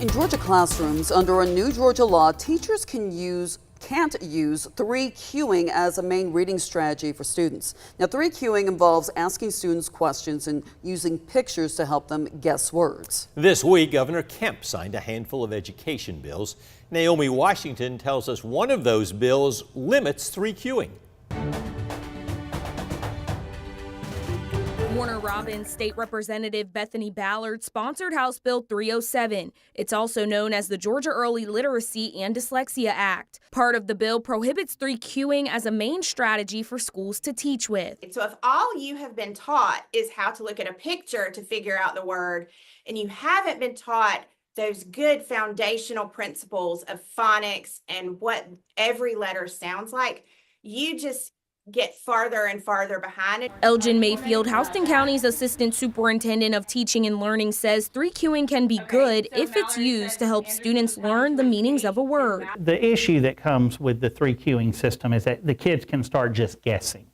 In Georgia classrooms, under a new Georgia law, teachers can't use 3Qing as a main reading strategy for students. Now, 3Qing involves asking students questions and using pictures to help them guess words. This week, Governor Kemp signed a handful of education bills. Naomi Washington tells us one of those bills limits 3Qing. Warner Robins State Representative Bethany Ballard sponsored House Bill 307. It's also known as the Georgia Early Literacy and Dyslexia Act. Part of the bill prohibits 3Qing as a main strategy for schools to teach with. So if all you have been taught is how to look at a picture to figure out the word, and you haven't been taught those good foundational principles of phonics and what every letter sounds like, you just get farther and farther behind it. Elgin Mayfield, Houston County's Assistant Superintendent of Teaching and Learning, says 3Qing can be good if it's used to help students learn the meanings of a word. The issue that comes with the 3Qing system is that the kids can start just guessing.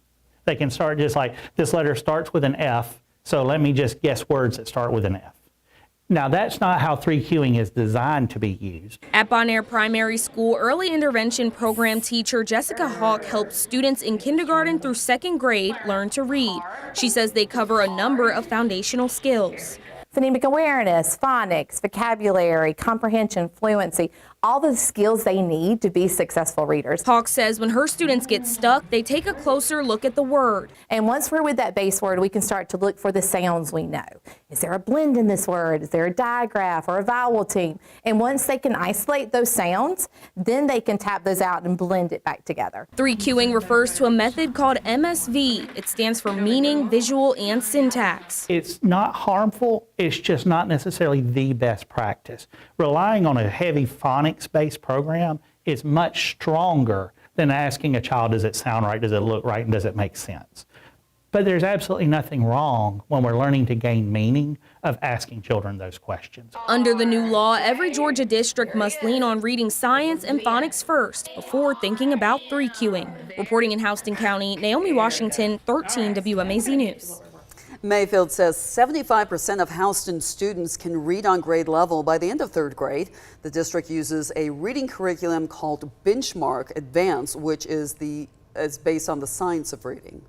They can start just like, this letter starts with an F, so let me just guess words that start with an F. Now, that's not how 3Qing is designed to be used. At Bonaire Primary School, early intervention program teacher Jessica Hawk helps students in kindergarten through second grade learn to read. She says they cover a number of foundational skills. Phonemic awareness, phonics, vocabulary, comprehension, fluency, all the skills they need to be successful readers. Hawk says when her students get stuck, they take a closer look at the word. And once we're with that base word, we can start to look for the sounds we know. Is there a blend in this word? Is there a digraph or a vowel team? And once they can isolate those sounds, then they can tap those out and blend it back together. 3Qing refers to a method called MSV. It stands for meaning, visual, and syntax. It's not harmful, it's just not necessarily the best practice. Relying on a heavy phonics-based program is much stronger than asking a child, does it sound right, does it look right, and does it make sense? But there's absolutely nothing wrong when we're learning to gain meaning of asking children those questions. Under the new law, every Georgia district must lean on reading science and phonics first before thinking about 3Qing. Reporting in Houston County, Naomi Washington, 13 WMAZ News. Mayfield says 75% of Houston students can read on grade level by the end of third grade. The district uses a reading curriculum called Benchmark Advance, which is based on the science of reading.